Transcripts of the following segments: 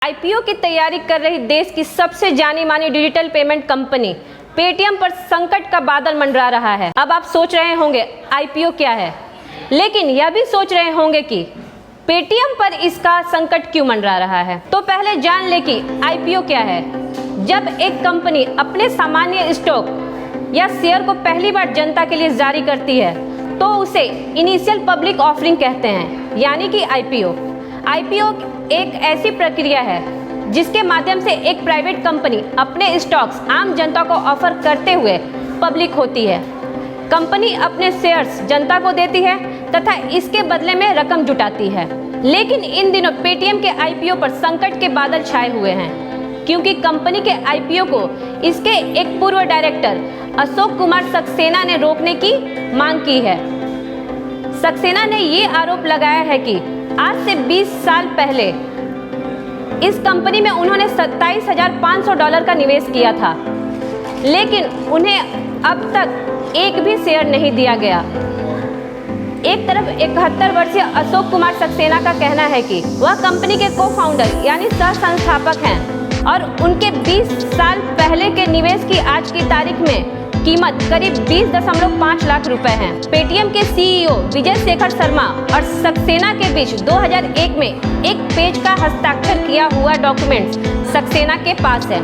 IPO की तैयारी कर रही देश की सबसे जानी मानी डिजिटल पेमेंट कंपनी पेटीएम पर संकट का बादल मंडरा रहा है। अब आप सोच रहे होंगे आईपीओ क्या है, लेकिन यह भी सोच रहे होंगे कि पेटीएम पर इसका संकट क्यों मंडरा रहा है। तो पहले जान ले कि आईपीओ क्या है। जब एक कंपनी अपने सामान्य स्टॉक या शेयर को पहली बार जनता के लिए जारी करती है तो उसे इनिशियल पब्लिक ऑफरिंग कहते हैं, यानी कि आईपीओ। आईपीओ एक ऐसी प्रक्रिया है जिसके माध्यम से एक प्राइवेट कंपनी अपने स्टॉक्स आम जनता को ऑफर करते हुए पब्लिक होती है। कंपनी अपने शेयर्स जनता को देती है तथा इसके बदले में रकम जुटाती है। लेकिन इन दिनों पेटीएम के आईपीओ पर संकट के बादल छाए हुए हैं, क्योंकि कंपनी के आईपीओ को इसके एक पूर्व डायरेक्टर अशोक कुमार सक्सेना ने रोकने की मांग की है। सक्सेना ने ये आरोप लगाया है कि आज से 20 साल पहले इस कंपनी में उन्होंने $27,500 का निवेश किया था, लेकिन उन्हें अब तक एक भी शेयर नहीं दिया गया। एक तरफ 71 वर्षीय अशोक कुमार सक्सेना का कहना है कि वह कंपनी के को फाउंडर यानी सह संस्थापक हैं और उनके 20 साल पहले के निवेश की आज की तारीख में कीमत करीब 20.5 लाख रुपए है। पेटीएम के सीईओ विजय शेखर शर्मा और सक्सेना के बीच 2001 में एक पेज का हस्ताक्षर किया हुआ डॉक्यूमेंट सक्सेना के पास है।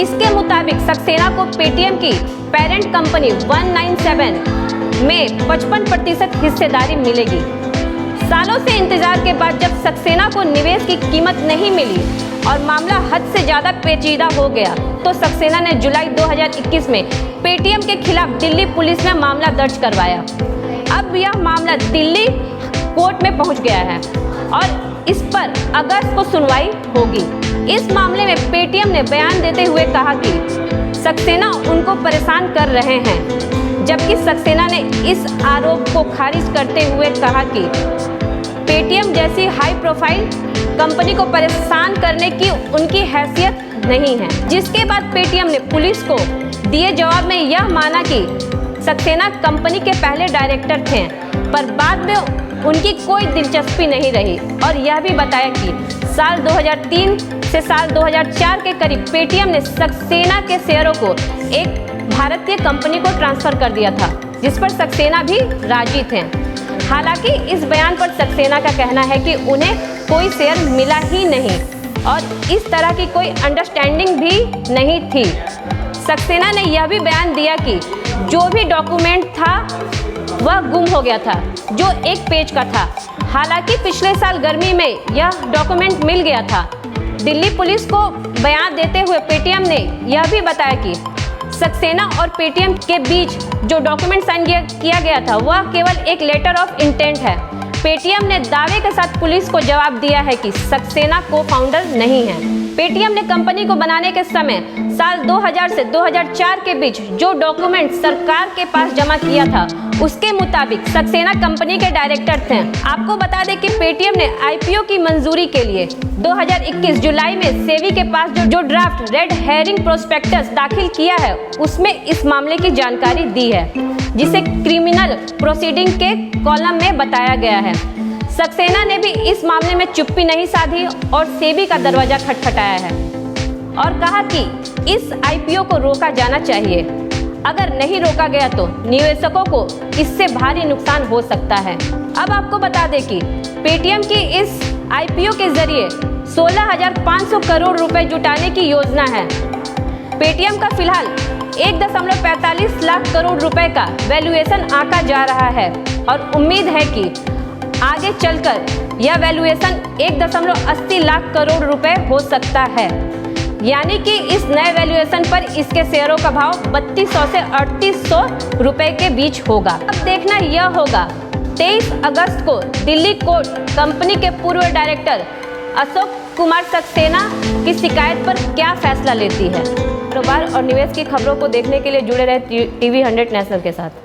इसके मुताबिक सक्सेना को पेटीएम की पेरेंट कंपनी 197 में 55% हिस्सेदारी मिलेगी। सालों से इंतजार के बाद जब सक्सेना को निवेश की कीमत नहीं मिली और मामला हद से ज़्यादा पेचीदा हो गया तो सक्सेना ने जुलाई 2021 में पेटीएम के खिलाफ दिल्ली पुलिस में मामला दर्ज करवाया। अब यह मामला दिल्ली कोर्ट में पहुंच गया है और इस पर अगस्त को सुनवाई होगी। इस मामले में पेटीएम ने बयान देते हुए कहा कि सक्सेना उनको परेशान कर रहे हैं, जबकि सक्सेना ने इस आरोप को खारिज करते हुए कहा कि पेटीएम जैसी हाई प्रोफाइल कंपनी को परेशान करने की उनकी हैसियत नहीं है। जिसके बाद पेटीएम ने पुलिस को दिए जवाब में यह माना कि सक्सेना कंपनी के पहले डायरेक्टर थे, पर बाद में उनकी कोई दिलचस्पी नहीं रही और यह भी बताया कि साल 2003 से साल 2004 के करीब पेटीएम ने सक्सेना के शेयरों को एक भारतीय कंपनी को ट्रांसफर कर दिया था, जिस पर सक्सेना भी राजी थे। हालांकि इस बयान पर सक्सेना का कहना है कि उन्हें कोई शेयर मिला ही नहीं और इस तरह की कोई अंडरस्टैंडिंग भी नहीं थी। सक्सेना ने यह भी बयान दिया कि जो भी डॉक्यूमेंट था वह गुम हो गया था, जो एक पेज का था। हालांकि पिछले साल गर्मी में यह डॉक्यूमेंट मिल गया था। दिल्ली पुलिस को बयान देते हुए पेटीएम ने यह भी बताया कि सक्सेना और पेटीएम के बीच जो डॉक्यूमेंट साइन किया गया था वह केवल एक लेटर ऑफ इंटेंट है। पेटीएम ने दावे के साथ पुलिस को जवाब दिया है कि सक्सेना को फाउंडर नहीं है। पेटीएम ने कंपनी को बनाने के समय साल 2000 से 2004 के बीच जो डॉक्यूमेंट सरकार के पास जमा किया था उसके मुताबिक सक्सेना कंपनी के डायरेक्टर थे। आपको बता दें कि पेटीएम ने आईपीओ की मंजूरी के लिए 2021 जुलाई में सेबी के पास जो ड्राफ्ट रेड हेरिंग प्रोस्पेक्टस दाखिल किया है उसमें इस मामले की जानकारी दी है, जिसे क्रिमिनल प्रोसीडिंग के कॉलम में बताया गया है। सक्सेना ने भी इस मामले में चुप्पी नहीं साधी और सेबी का दरवाजा खटखटाया है और कहा कि इस आईपीओ को रोका जाना चाहिए। अगर नहीं रोका गया तो निवेशकों को इससे भारी नुकसान हो सकता है। अब आपको बता दें कि पेटीएम की इस आईपीओ के जरिए 16,500 करोड़ रुपए जुटाने की योजना है। पेटीएम का फिलहाल 1.45 लाख करोड़ रुपए का वैल्यूएशन आंका जा रहा है और उम्मीद है कि आगे चलकर यह वैल्यूएशन 1.80 लाख करोड़ रुपए हो सकता है, यानी कि इस नए वैल्यूएशन पर इसके शेयरों का भाव 3200 से 3800 रुपए के बीच होगा। अब देखना यह होगा 23 अगस्त को दिल्ली कोर्ट कंपनी के पूर्व डायरेक्टर अशोक कुमार सक्सेना की शिकायत पर क्या फैसला लेती है। कारोबार और निवेश की खबरों को देखने के लिए जुड़े रहे टीवी 100 नेशनल के साथ।